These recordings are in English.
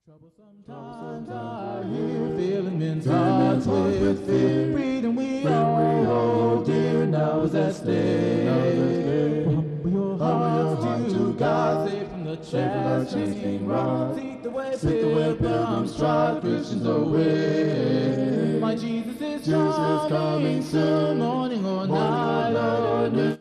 Sometimes I hear feeling in touch with fear. Freedom we all hold dear now is at stake. Humble your heart to God, safe from the chastening rod. Seek the way pilgrims trod, Christians away. My Jesus is coming soon, morning or night or noon.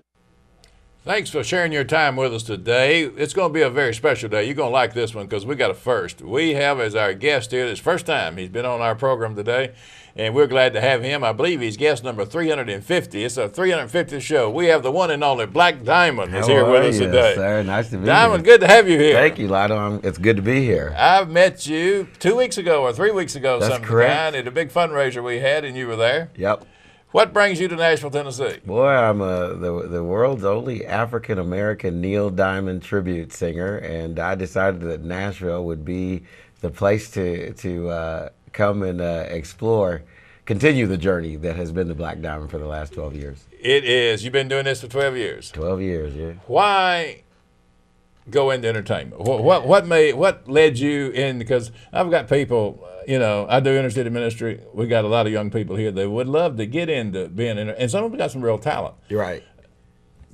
Thanks for sharing your time with us today. It's going to be a very special day. You're going to like this one because we got a first. We have as our guest here, this first time he's been on our program today, and we're glad to have him. I believe he's guest number 350. It's a 350th show. We have the one and only BlackDiamond is here with us today. Sir? Nice to be Diamond, here. good to have you here. Thank you, Lotto. It's good to be here. I've met you 2 weeks ago or 3 weeks ago. That's something correct. at a big fundraiser we had, and you were there. Yep. What brings you to Nashville, Tennessee? Boy, I'm the world's only African-American Neil Diamond tribute singer, and I decided that Nashville would be the place to come and continue the journey that has been the Black Diamond for the last 12 years. It is. You've been doing this for 12 years. 12 years, yeah. Why go into entertainment? What led you in? Because I've got people, I do inner city ministry. We got a lot of young people here that would love to get into being and some of them got some real talent. You're right.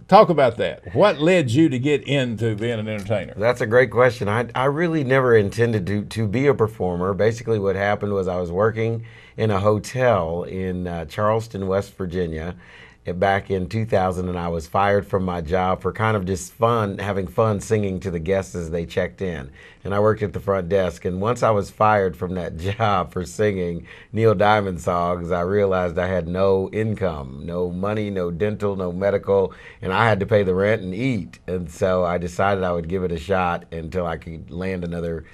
Talk about that. What led you to get into being an entertainer? That's a great question. I really never intended to be a performer. Basically what happened was I was working in a hotel in Charleston, West Virginia, back in 2000, and I was fired from my job for kind of just having fun singing to the guests as they checked in. And I worked at the front desk, and once I was fired from that job for singing Neil Diamond songs, I realized I had no income, no money, no dental, no medical, and I had to pay the rent and eat. And so I decided I would give it a shot until I could land another,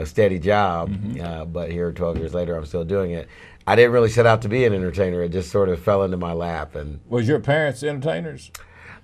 steady job. But here 12 years later, I'm still doing it. I didn't really set out to be an entertainer. It just sort of fell into my lap. And was your parents entertainers?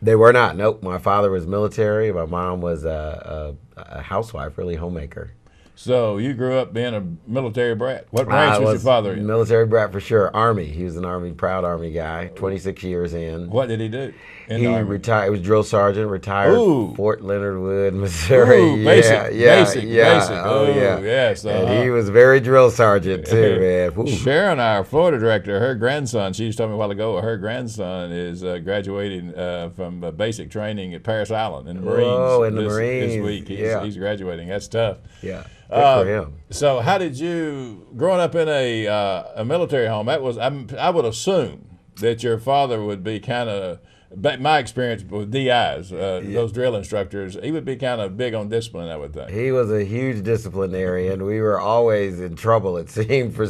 They were not. Nope. My father was military. My mom was a housewife, really homemaker. So you grew up being a military brat. What branch was your father in? Military brat for sure. Army. He was an proud Army guy. 26 years in. What did he do? He retired. He was drill sergeant. Retired. Ooh. Fort Leonard Wood, Missouri. Ooh, basic. Basic. Oh yeah. Yes. And he was very drill sergeant too, man. Ooh. Sharon, our Florida director, her grandson. She just told me a while ago. Her grandson is graduating from basic training at Paris Island in the Marines. Oh, in the Marines. This week. He's graduating. That's tough. Yeah. Good for him. So, how did you, growing up in a military home? I would assume that your father would be kind of. My experience with DIs, those drill instructors, he would be kind of big on discipline, I would think. He was a huge disciplinarian. We were always in trouble, it seemed, for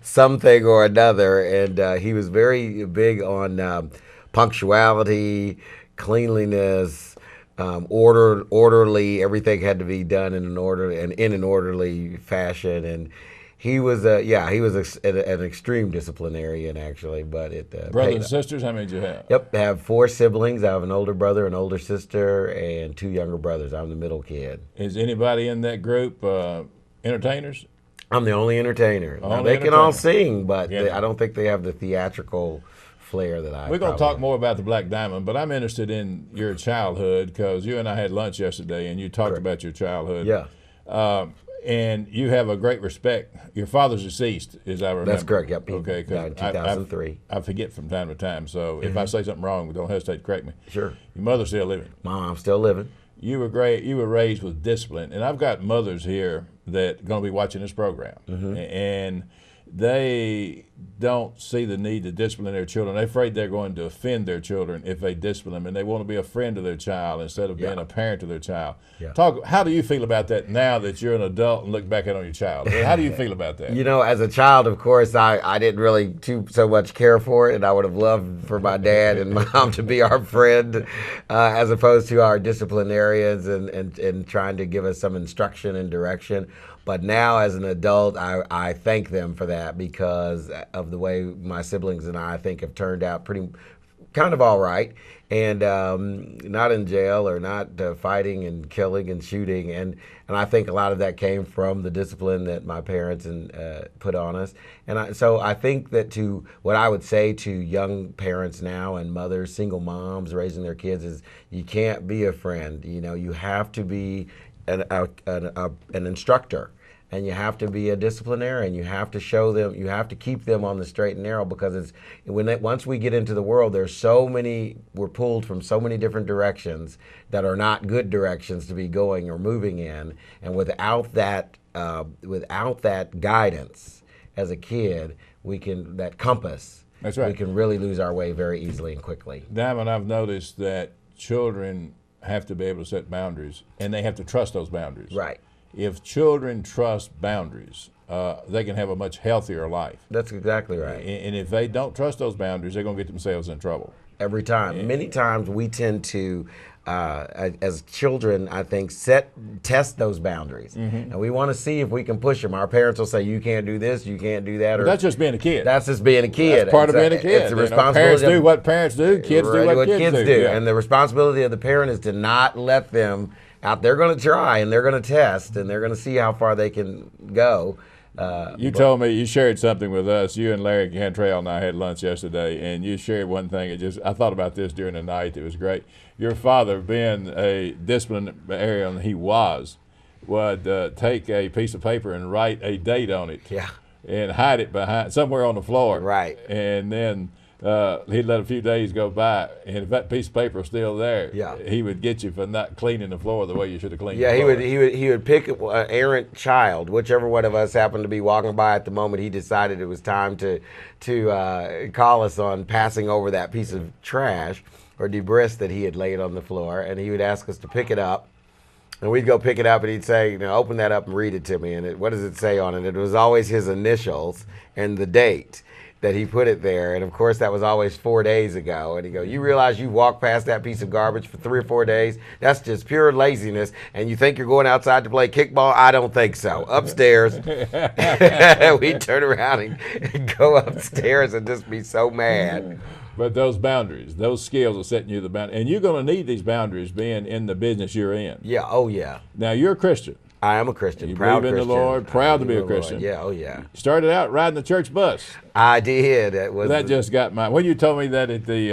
something or another. And he was very big on punctuality, cleanliness, orderly. Everything had to be done in an orderly fashion. And he was an extreme disciplinarian, actually. But brothers and sisters, how many did you have? Yep, I have 4 siblings. I have an older brother, an older sister, and 2 younger brothers. I'm the middle kid. Is anybody in that group entertainers? I'm the only entertainer. Now, they can all sing, but I don't think they have the theatrical flair that I. We're going to talk more about the Black Diamond, but I'm interested in your childhood because you and I had lunch yesterday, and you talked about your childhood. Yeah. And you have a great respect. Your father's deceased, as I remember. That's correct. Yep. Okay. Died in 2003. I forget from time to time. So if I say something wrong, don't hesitate to correct me. Sure. Your mother's still living. My mom's still living. You were great. You were raised with discipline, and I've got mothers here that are going to be watching this program, and they don't see the need to discipline their children. They're afraid they're going to offend their children if they discipline them, and they want to be a friend to their child instead of being a parent to their child. Yeah. How do you feel about that now that you're an adult and look back on your child? How do you feel about that? As a child, of course, I didn't really so much care for it, and I would have loved for my dad and mom to be our friend as opposed to our disciplinarians and trying to give us some instruction and direction. But now as an adult, I thank them for that because of the way my siblings and I think have turned out kind of all right, and not in jail or not fighting and killing and shooting. And I think a lot of that came from the discipline that my parents put on us. And so I think that what I would say to young parents now and mothers, single moms raising their kids is you can't be a friend. You have to be an instructor. and you have to be a disciplinarian. You have to show them, you have to keep them on the straight and narrow, because once we get into the world, we're pulled from so many different directions that are not good directions to be going or moving in. And without that guidance as a kid, that compass, that's right, we can really lose our way very easily and quickly. Diamond, I've noticed that children have to be able to set boundaries, and they have to trust those boundaries. Right. If children trust boundaries, they can have a much healthier life. That's exactly right. And if they don't trust those boundaries, they're going to get themselves in trouble. Every time. Many times we tend to, as children, I think, test those boundaries. And we want to see if we can push them. Our parents will say, you can't do this, you can't do that. But that's just being a kid. That's just being a kid. That's part of being a kid. It's the responsibility. Parents do what parents do, kids do what kids do. Yeah. And the responsibility of the parent is to not let them out. They're going to try, and they're going to test, and they're going to see how far they can go. You told me, you shared something with us. You and Larry Cantrell and I had lunch yesterday, and you shared one thing. I thought about this during the night. It was great. Your father, being a disciplinarian he was, would take a piece of paper and write a date on it. Yeah. And hide it behind somewhere on the floor. Right. And then he'd let a few days go by, and if that piece of paper was still there, he would get you for not cleaning the floor the way you should have cleaned the floor. He would pick an errant child, whichever one of us happened to be walking by at the moment he decided it was time to call us on passing over that piece of trash or debris that he had laid on the floor, and he would ask us to pick it up. And we'd go pick it up, and he'd say, open that up and read it to me. And what does it say on it? It was always his initials and the date that he put it there. And of course, that was always 4 days ago. And he'd go, you realize you walked past that piece of garbage for 3 or 4 days? That's just pure laziness. And you think you're going outside to play kickball? I don't think so. Upstairs. We'd turn around and go upstairs and just be so mad. But those boundaries, those skills are setting you the boundaries. And you're going to need these boundaries being in the business you're in. Yeah, oh yeah. Now, you're a Christian. I am a Christian. You proud believe in Christian. the Lord, proud to be a Christian. Yeah, oh yeah. You started out riding the church bus. I did. That just got my. When you told me that at the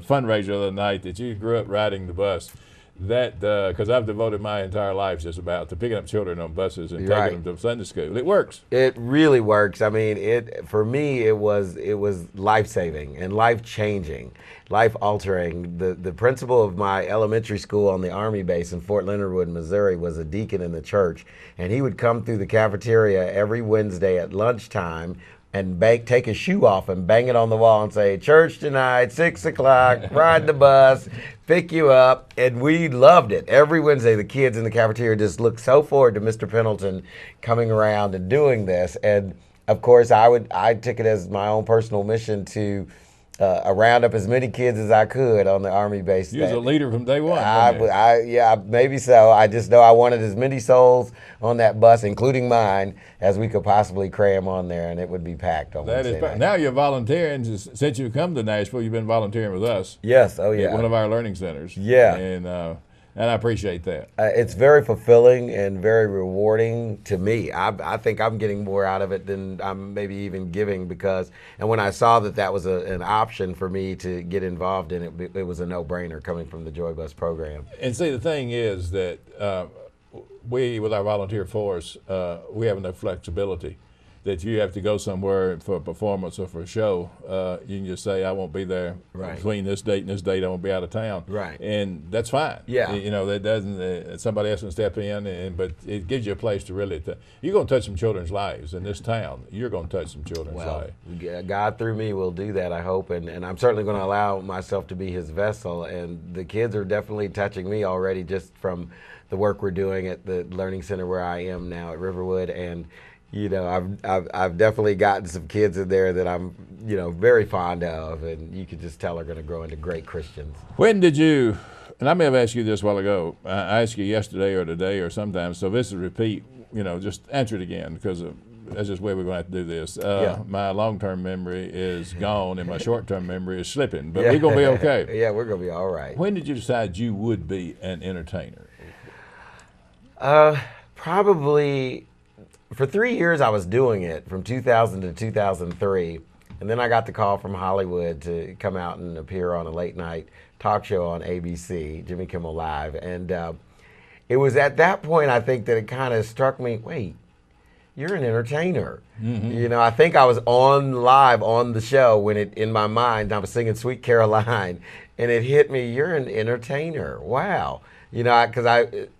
fundraiser the other night that you grew up riding the bus, that because I've devoted my entire life just about to picking up children on buses and taking them to Sunday school. It works. It really works. I mean, for me, it was life-saving and life-changing, life-altering. The principal of my elementary school on the Army base in Fort Leonard Wood, Missouri, was a deacon in the church, and he would come through the cafeteria every Wednesday at lunchtime and take his shoe off and bang it on the wall and say, church tonight, 6 o'clock, ride the bus, pick you up. And we loved it. Every Wednesday, the kids in the cafeteria just looked so forward to Mr. Pendleton coming around and doing this. And of course, I took it as my own personal mission to round up as many kids as I could on the Army base. You was a leader from day one. Yeah, maybe so. I just know I wanted as many souls on that bus, including mine, as we could possibly cram on there, and it would be packed on Wednesday night. Now you're volunteering. Since you've come to Nashville, you've been volunteering with us. Yes, oh yeah. At one of our learning centers. Yeah. And I appreciate that. It's very fulfilling and very rewarding to me. I think I'm getting more out of it than I'm maybe even giving and when I saw that was an option for me to get involved in it, it was a no-brainer coming from the Joy Bus program. And see, the thing is that we, with our volunteer force, we have enough flexibility that you have to go somewhere for a performance or for a show, you can just say, I won't be there between this date and this date, I won't be out of town. Right. And that's fine. Yeah. That doesn't, somebody else can step in, but it gives you a place to really, you're going to touch some children's lives in this town. You're going to touch some children's lives. God through me will do that, I hope, and I'm certainly going to allow myself to be his vessel, and the kids are definitely touching me already just from the work we're doing at the Learning Center where I am now at Riverwood, and I've definitely gotten some kids in there that I'm, very fond of, and you can just tell are going to grow into great Christians. When did you, and I may have asked you this a while ago, I asked you yesterday or today or sometimes, so this is a repeat, just answer it again because that's just the way we're going to have to do this. My long-term memory is gone and my short-term memory is slipping, but we're going to be okay. Yeah, we're going to be all right. When did you decide you would be an entertainer? Probably... For 3 years, I was doing it from 2000 to 2003, and then I got the call from Hollywood to come out and appear on a late-night talk show on ABC, Jimmy Kimmel Live, and it was at that point, I think, that it kind of struck me, wait, you're an entertainer. You know, I think I was live on the show when in my mind, I was singing Sweet Caroline, and it hit me, you're an entertainer. Wow. You know, because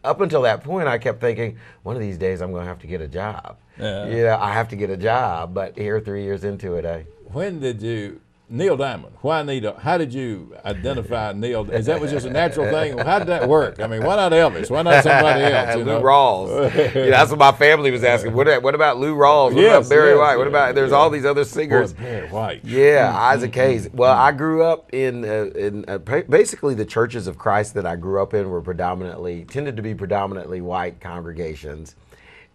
up until that point, I kept thinking, one of these days I'm going to have to get a job. Yeah, I have to get a job. But here, 3 years into it, When did you, Neil Diamond, why Neil? How did you identify Neil? Is that was just a natural thing? How did that work? I mean, why not Elvis? Why not somebody else? Lou Rawls. Yeah, that's what my family was asking. What about Lou Rawls? What about Barry White? What about, there's all these other singers. Barry White. Yeah, Isaac Hayes. Well, I grew up in basically the churches of Christ that I grew up in were tended to be predominantly white congregations.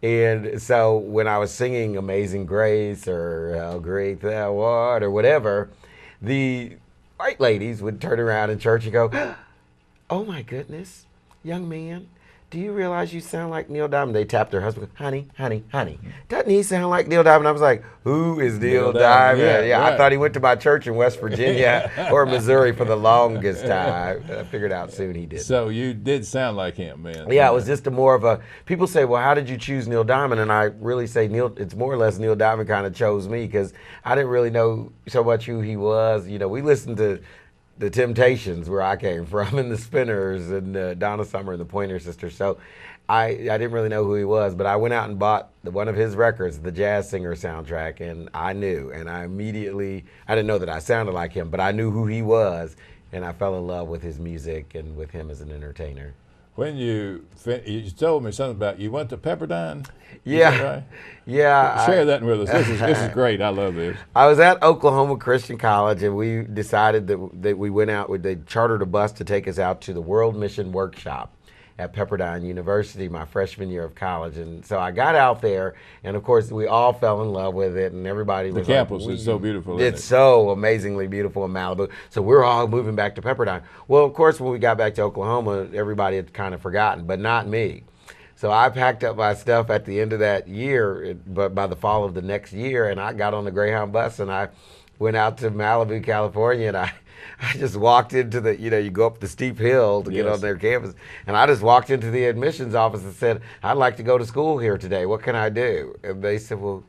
And so when I was singing Amazing Grace or How Great Thou Art or whatever, the white ladies would turn around in church and go, oh my goodness, young man, do you realize you sound like Neil Diamond? They tapped their husband, honey, honey, honey. Doesn't he sound like Neil Diamond? I was like, who is Neil Diamond? Yeah, right. I thought he went to my church in West Virginia or Missouri for the longest time. I figured out soon he did. So you did sound like him, man. Yeah, it was just more of a, people say, well, how did you choose Neil Diamond? And I really say it's more or less Neil Diamond kind of chose me because I didn't really know so much who he was. You know, we listened to the Temptations, where I came from, and the Spinners, and Donna Summer and the Pointer Sisters. So I didn't really know who he was, but I went out and bought one of his records, the Jazz Singer soundtrack, and I knew. And I didn't know that I sounded like him, but I knew who he was, and I fell in love with his music and with him as an entertainer. When you told me something about you went to Pepperdine. Yeah, right? Yeah. Share that with us. This is great. I love this. I was at Oklahoma Christian College, and we decided that we went out. They chartered a bus to take us out to the World Mission Workshop at Pepperdine University my freshman year of college. And so I got out there, and of course we all fell in love with it, and everybody was the campus is so beautiful. It's so amazingly beautiful in Malibu. So we're all moving back to Pepperdine. Well, of course, when we got back to Oklahoma, everybody had kind of forgotten, but not me. So I packed up my stuff at the end of that year, but by the fall of the next year, and I got on the Greyhound bus, and I went out to Malibu, California, and I just walked into you go up the steep hill to get on their campus, and I just walked into the admissions office and said, I'd like to go to school here today. What can I do? And they said, well,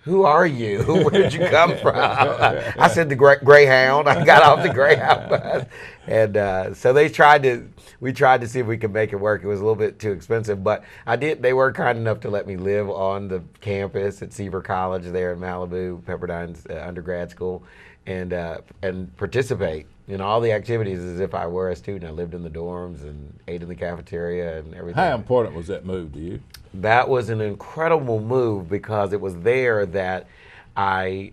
who are you? Where'd you come from? I said, the Greyhound. I got off the Greyhound bus. And so we tried to see if we could make it work. It was a little bit too expensive, but they were kind enough to let me live on the campus at Seaver College there in Malibu, Pepperdine's undergrad school, and participate in all the activities as if I were a student. I lived in the dorms and ate in the cafeteria and everything. How important was that move to you? That was an incredible move because it was there that I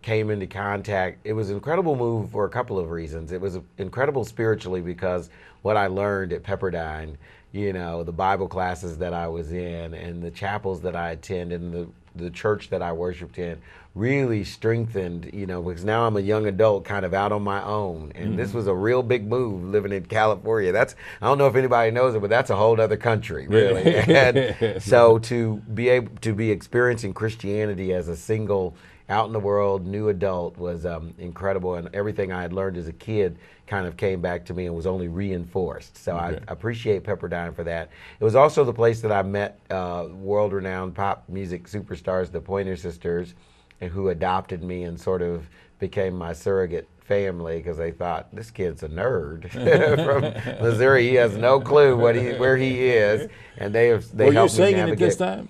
came into contact. It was an incredible move for a couple of reasons. It was incredible spiritually because what I learned at Pepperdine, the Bible classes that I was in and the chapels that I attended and the church that I worshiped in really strengthened, because now I'm a young adult kind of out on my own. And this was a real big move living in California. I don't know if anybody knows it, but that's a whole other country, really. And so to be able to be experiencing Christianity as a single, out in the world, new adult was incredible. And everything I had learned as a kid kind of came back to me and was only reinforced. So I appreciate Pepperdine for that. It was also the place that I met world-renowned pop music superstars, the Pointer Sisters, and who adopted me and sort of became my surrogate family because they thought, this kid's a nerd from Missouri. He has no clue where he is. And they helped me navigate. Were you singing at this time?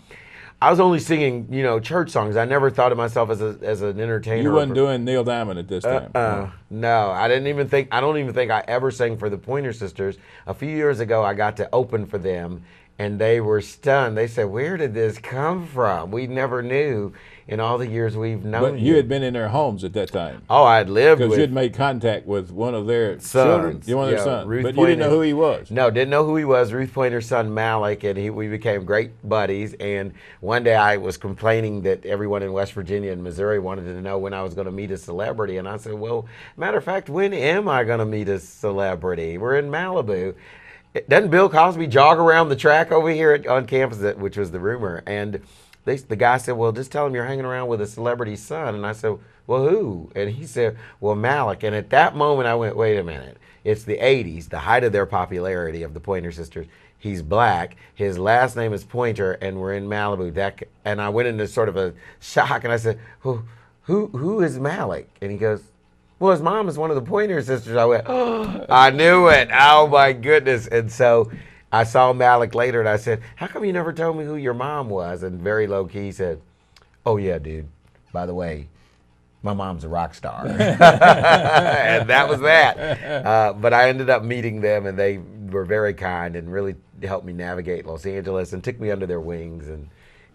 I was only singing, church songs. I never thought of myself as an entertainer. You wasn't doing Neil Diamond at this time? No, I don't even think I ever sang for the Pointer Sisters. A few years ago, I got to open for them, and they were stunned. They said, where did this come from? We never knew in all the years we've known But you had been in their homes at that time. Oh, I had lived with... Because you had made contact with one of their children. One of their sons. Ruth but Pointer. You didn't know who he was. No, didn't know who he was. Ruth Pointer's son, Malik, and we became great buddies. And one day I was complaining that everyone in West Virginia and Missouri wanted to know when I was going to meet a celebrity. And I said, well, matter of fact, when am I going to meet a celebrity? We're in Malibu. Doesn't Bill Cosby jog around the track over here on campus, which was the rumor? And the guy said, well, just tell him you're hanging around with a celebrity's son. And I said, well, who? And he said, well, Malik. And at that moment, I went, wait a minute. It's the 80s, the height of their popularity of the Pointer Sisters. He's black. His last name is Pointer, and we're in Malibu. And I went into sort of a shock, and I said, who is Malik? And he goes, well, his mom is one of the Pointer sisters. I went, oh, I knew it. Oh, my goodness. And so I saw Malik later, and I said, how come you never told me who your mom was? And very low-key he said, oh, yeah, dude, by the way, my mom's a rock star. And that was that. But I ended up meeting them, and they were very kind and really helped me navigate Los Angeles and took me under their wings and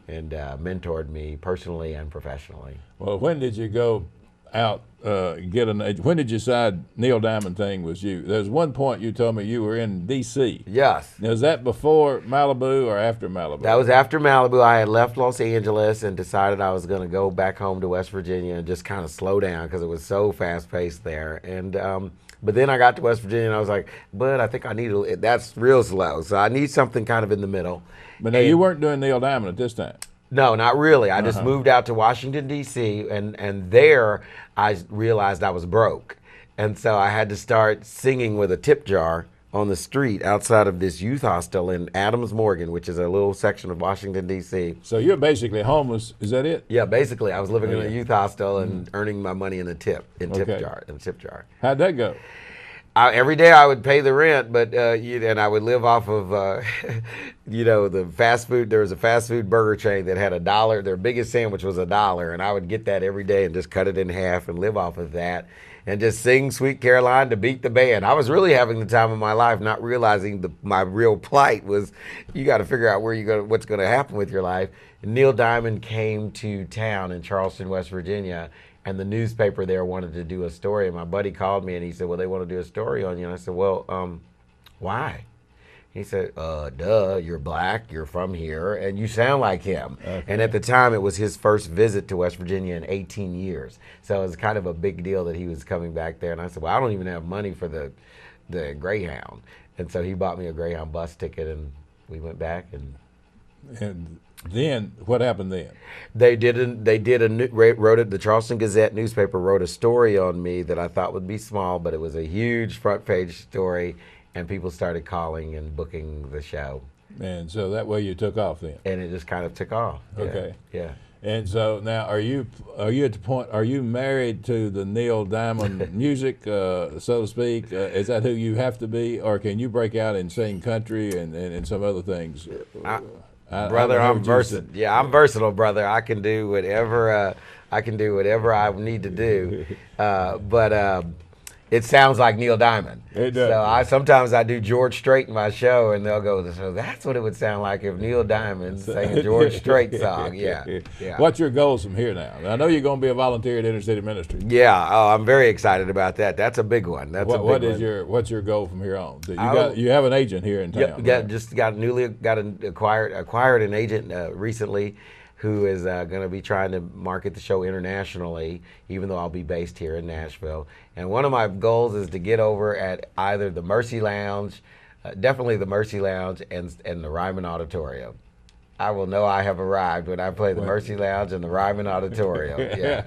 mentored me personally and professionally. Well, when did you go out, when did you decide Neil Diamond thing was you? There's one point you told me you were in D.C. Yes. Now, is that before Malibu or after Malibu? That was after Malibu. I had left Los Angeles and decided I was going to go back home to West Virginia and just kind of slow down because it was so fast-paced there. And but then I got to West Virginia and I was like, but I think I need that's real slow. So I need something kind of in the middle. But now you weren't doing Neil Diamond at this time. No, not really. I just moved out to Washington, D.C., and there I realized I was broke. And so I had to start singing with a tip jar on the street outside of this youth hostel in Adams Morgan, which is a little section of Washington, D.C. So you're basically homeless. Is that it? Yeah, basically. I was living in a youth hostel and earning my money in a tip jar. How'd that go? Every day I would pay the rent, but and I would live off of, the fast food. There was a fast food burger chain that had $1. Their biggest sandwich was $1, and I would get that every day and just cut it in half and live off of that, and just sing "Sweet Caroline" to beat the band. I was really having the time of my life, not realizing my real plight was, you got to figure out what's going to happen with your life. And Neil Diamond came to town in Charleston, West Virginia. And the newspaper there wanted to do a story. And my buddy called me and he said, well, they want to do a story on you. And I said, well, why? He said, duh, you're black, you're from here, and you sound like him. Okay. And at the time, it was his first visit to West Virginia in 18 years. So it was kind of a big deal that he was coming back there. And I said, well, I don't even have money for the Greyhound. And so he bought me a Greyhound bus ticket, and we went back. And then what happened then? The Charleston Gazette newspaper wrote a story on me that I thought would be small, but it was a huge front page story, and people started calling and booking the show. And so that way you took off then? And it just kind of took off. Okay. Yeah. And so now, are you at the point? Are you married to the Neil Diamond music, so to speak? Is that who you have to be, or can you break out and sing country and some other things? Brother, I'm versatile. Yeah, I'm versatile, brother. I can do whatever. I need to do. But it sounds like Neil Diamond. It does. So sometimes I do George Strait in my show, and they'll go, so that's what it would sound like if Neil Diamond sang a George Strait song. Yeah. What's your goals from here now? I know you're going to be a volunteer at Inner City Ministry. Yeah. Oh, I'm very excited about that. That's a big one. What's your goal from here on? You have an agent here in town. Yeah. Right? Just acquired an agent recently, who is going to be trying to market the show internationally, even though I'll be based here in Nashville. And one of my goals is to get over at either the Mercy Lounge, definitely the Mercy Lounge, and the Ryman Auditorium. I will know I have arrived when I play the Mercy Lounge and the Ryman Auditorium. Yeah.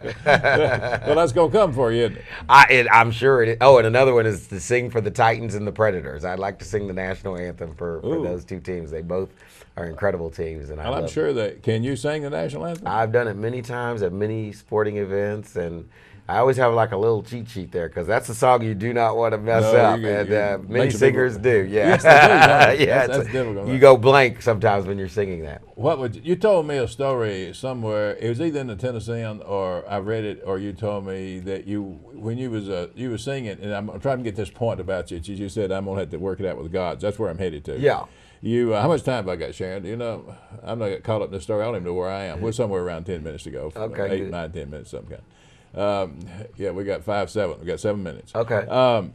Well, that's going to come for you, isn't it? I'm sure it is. Oh, and another one is to sing for the Titans and the Predators. I'd like to sing the national anthem for those two teams. They both are incredible teams. And I'm sure that. Can you sing the national anthem? I've done it many times at many sporting events, and I always have like a little cheat sheet there because that's a song you do not want to mess up, and many singers do. Yeah, yes, they do. Yeah, that's difficult. You go blank sometimes when you're singing that. You told me a story somewhere? It was either in the Tennessean or I read it, or you told me that when you were singing, and I'm trying to get this point about you. You said I'm gonna have to work it out with God. That's where I'm headed to. Yeah. How much time have I got, Sharon? You know, I'm not getting caught up in this story. I don't even know where I am. We're somewhere around 10 minutes to go. Okay. 8, 9, 10 minutes, some kind. We got 5, 7. We got 7 minutes. Okay.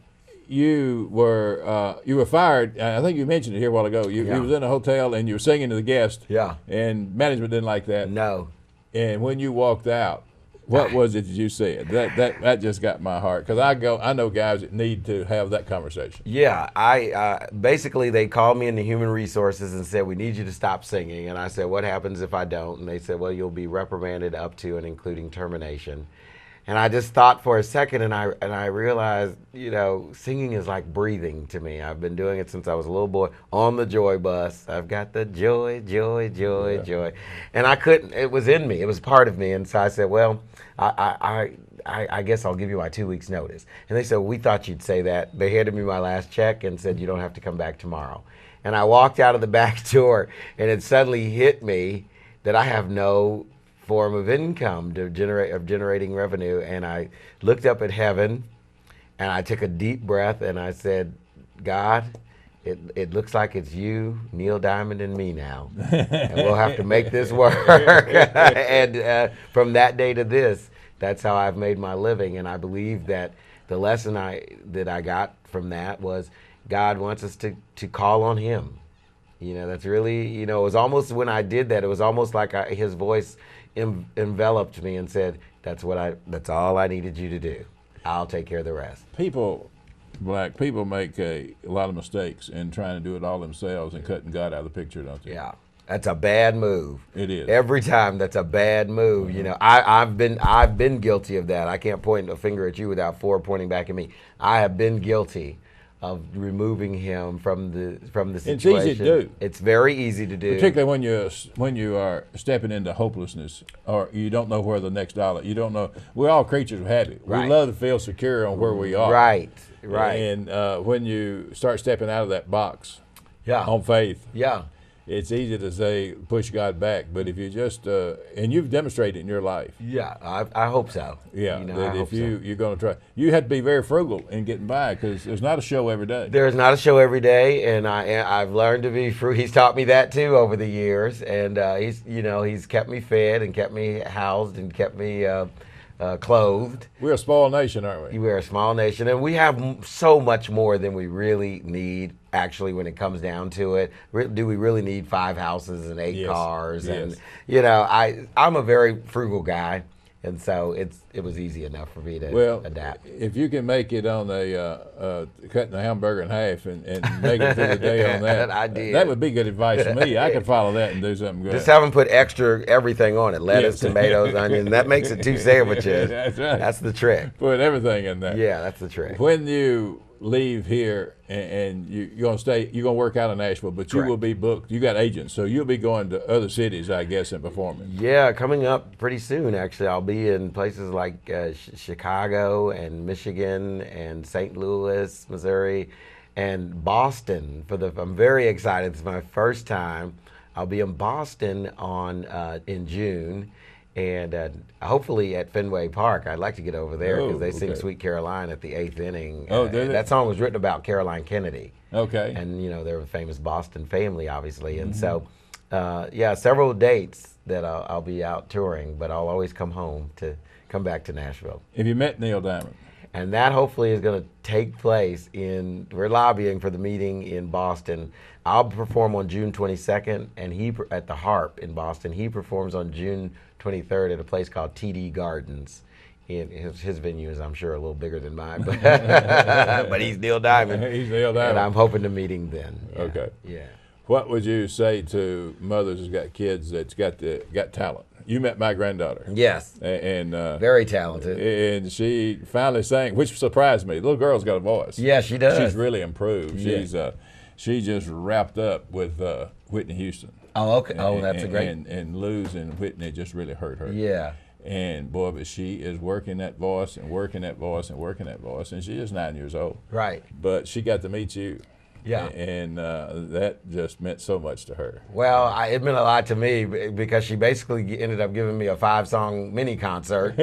You were fired. I think you mentioned it here a while ago. You was in a hotel and you were singing to the guest. Yeah. And management didn't like that. No. And when you walked out, what was it that you said? That just got my heart, because I know guys that need to have that conversation. Yeah, I basically they called me into human resources and said, we need you to stop singing. And I said, what happens if I don't? And they said, well, you'll be reprimanded up to and including termination. And I just thought for a second, and I realized, you know, singing is like breathing to me. I've been doing it since I was a little boy on the joy bus. I've got the joy, joy, joy, joy, and I couldn't. It was in me. It was part of me, and so I said, well, I guess I'll give you my 2 weeks notice. And they said, we thought you'd say that. They handed me my last check and said, you don't have to come back tomorrow. And I walked out of the back door, and it suddenly hit me that I have no form of income generating revenue. And I looked up at heaven, and I took a deep breath, and I said, God, it looks like it's you, Neil Diamond, and me now, and we'll have to make this work. And from that day to this, that's how I've made my living. And I believe that the lesson that I got from that was God wants us to call on Him. You know, that's really, you know, it was almost, when I did that, it was almost like His voice enveloped me and said, that's all I needed you to do. I'll take care of the rest. Black people make a lot of mistakes in trying to do it all themselves and cutting God out of the picture, don't they? Yeah, that's a bad move. It is. Every time, that's a bad move. You know, I've been guilty of that. I can't point a finger at you without four pointing back at me. I have been guilty of removing Him from the situation. It's easy to do. It's very easy to do. Particularly when you are stepping into hopelessness, or you don't know where the next dollar. You don't know. We're all creatures of habit. Right. We love to feel secure on where we are. Right. And when you start stepping out of that box, on faith, it's easy to say push God back. But if you just and you've demonstrated in your life, I hope so. Yeah, you know, that if you're going to try, you have to be very frugal in getting by, because there's not a show every day. There's not a show every day, and I've learned to be frugal. He's taught me that too over the years, and he's kept me fed and kept me housed and kept me clothed. We're a small nation, aren't we? We're a small nation, and we have so much more than we really need, actually, when it comes down to it. Do we really need 5 houses and 8 cars? Yes. And, you know, I'm a very frugal guy, and so it was easy enough for me to adapt. If you can make it on cutting a hamburger in half and make it through the day on that, that would be good advice for me. I could follow that and do something good. Just have them put extra everything on it: lettuce, tomatoes, onions. That makes it 2 sandwiches. That's right. That's the trick. Put everything in there. Yeah, that's the trick. When you leave here and you're going to work out in Nashville, but you will be booked. You got agents, so you'll be going to other cities, I guess, and performing. Yeah, coming up pretty soon, actually. I'll be in places like Chicago and Michigan and St. Louis, Missouri, and Boston. I'm very excited. It's my first time. I'll be in Boston in June. And hopefully at Fenway Park. I'd like to get over there because they sing Sweet Caroline at the 8th inning. Oh, do they? That song was written about Caroline Kennedy. Okay. And, you know, they're a famous Boston family, obviously. And so, several dates that I'll be out touring, but I'll always come back to Nashville. Have you met Neil Diamond? And that hopefully is going to take place we're lobbying for the meeting in Boston. I'll perform on June 22nd, and at the Harp in Boston. He performs on June 23rd at a place called TD Gardens. His venue is, I'm sure, a little bigger than mine, but he's Neil Diamond. He's Neil Diamond. And I'm hoping to meet him then. Yeah. Okay. Yeah. What would you say to mothers who's got kids that's got talent? You met my granddaughter. Yes. And very talented. And she finally sang, which surprised me. The little girl's got a voice. Yeah, she does. She's really improved. Yeah. She's just wrapped up with Whitney Houston. Oh, okay. That's a great. And losing Whitney just really hurt her. Yeah. And boy, but she is working that voice and working that voice and working that voice, and she's just 9 years old. Right. But she got to meet you. Yeah. And that just meant so much to her. Well, it meant a lot to me because she basically ended up giving me a 5-song mini concert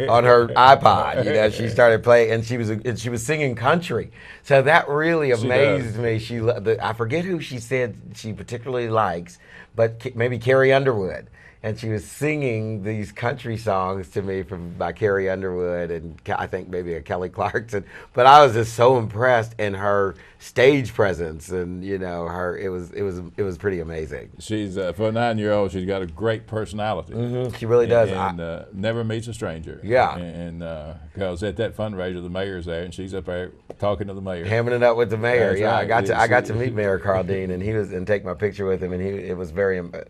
on her iPod. You know, she started playing, and she was singing country. So that really amazed me. I forget who she said she particularly likes, but maybe Carrie Underwood. And she was singing these country songs to me by Carrie Underwood and I think maybe a Kelly Clarkson. But I was just so impressed in her stage presence, and you know, it was pretty amazing. She's for a 9-year-old, she's got a great personality. Mm-hmm. She really does. And never meets a stranger. Yeah. And because at that fundraiser, the mayor's there, and she's up there talking to the mayor, hamming it up with the mayor. That's yeah, right. I got to meet Mayor Carl Dean, and take my picture with him, and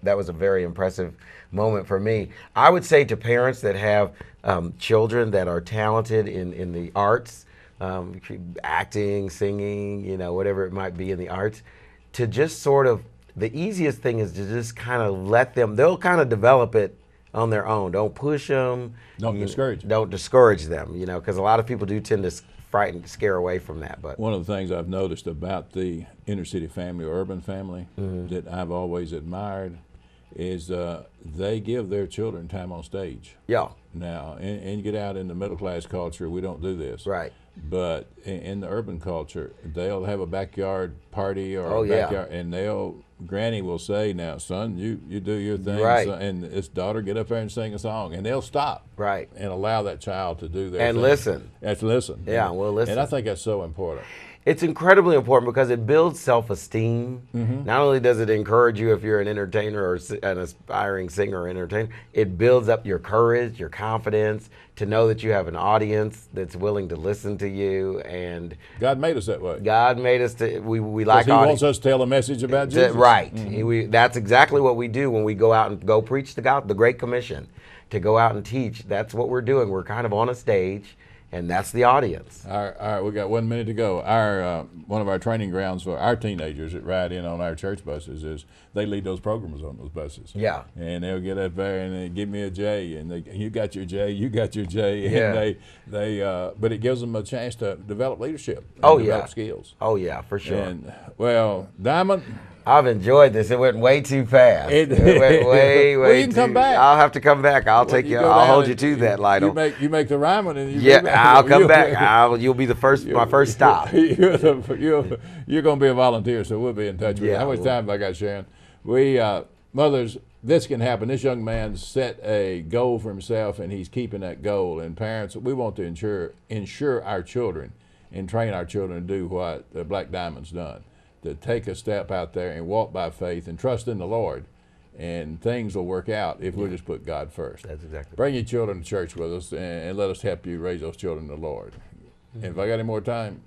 that was a very impressive moment for me. I would say to parents that have children that are talented in the arts, acting, singing, you know, whatever it might be in the arts, to just sort of, the easiest thing is to just kind of let them, they'll kind of develop it on their own. Don't push them. Don't discourage them. Don't discourage them, you know, because a lot of people do tend to scare away from that. But one of the things I've noticed about the inner city family or urban family that I've always admired is they give their children time on stage. Yeah. Now, and you get out in the middle class culture, we don't do this. Right. But in the urban culture, they'll have a backyard party or Oh, a yeah. backyard, and Granny will say, "Now, son, you do your thing," Right. son, and his daughter get up there and sing a song, and they'll stop, Right. and allow that child to do their And thing. listen. And listen. Yeah, we'll listen. And I think that's so important. It's incredibly important because it builds self-esteem. Not only does it encourage you if you're an entertainer or an aspiring singer or entertainer, it builds up your courage, your confidence, to know that you have an audience that's willing to listen to you. And God made us that way. God made us to, we like He wants us to tell a message about Jesus. Right. That's exactly what we do when we go out and go preach the gospel, the Great Commission, to go out and teach. That's what we're doing. We're kind of on a stage, and that's the audience. All right, we got 1 minute to go. Our one of our training grounds for our teenagers that ride in on our church buses is they lead those programs on those buses. Yeah. And they'll get up there and they give me a J, and you got your J, you got your J, Yeah. and but it gives them a chance to develop leadership. And Oh, develop yeah. skills. Oh, yeah, for sure. And well, Diamond. I've enjoyed this. It went way too fast. It went way Well, you can come back. I'll have to come back. I'll take you. I'll hold you to that, Lytle. You make the rhyming, and I'll come back. You'll be the first. My first stop. You're going to be a volunteer, so we'll be in touch with you. Yeah, How much time have I got, Sharon? We mothers, this can happen. This young man set a goal for himself, and he's keeping that goal. And parents, we want to ensure our children and train our children to do what the Black Diamond's done, to take a step out there and walk by faith and trust in the Lord, and things will work out if we'll just put God first. That's exactly. Bring your children to church with us, and let us help you raise those children in the Lord. And if I got any more time,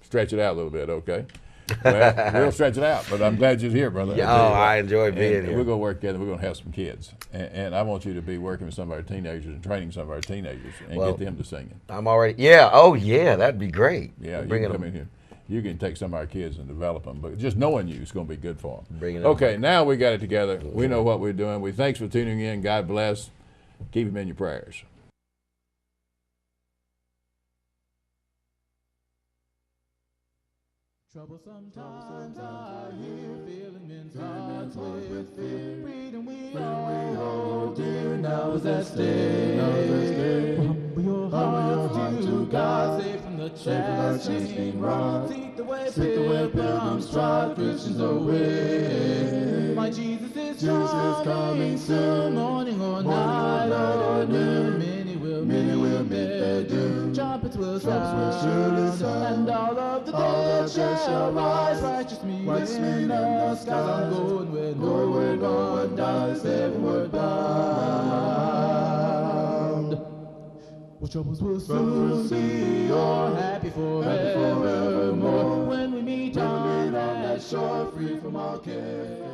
stretch it out a little bit, okay? Well, we'll stretch it out, but I'm glad you're here, brother. Yeah, I enjoy being here. We're going to work together. We're going to have some kids. And I want you to be working with some of our teenagers and training some of our teenagers and get them to singing. I'm already, oh yeah, that'd be great. Yeah, you can come in here. You can take some of our kids and develop them, but just knowing you is going to be good for them. Okay, now we got it together. We know what we're doing. Thanks for tuning in. God bless. Keep him in your prayers. Troublesome times are here, filling men's hearts with fear. Freedom we all hold dear, now is that day. Humble your heart to God, save from the chastening rod. Seek the way pilgrims trod, Christians away. My Jesus is coming soon, morning or night or noon. Many will meet their doom. Trumpets will sound, and all of the dead shall rise. Righteous me in the skies. I'm going where no one dies, heavenward bound. Well, troubles will soon be o'er, happy forevermore. When we meet on that shore, free from all care.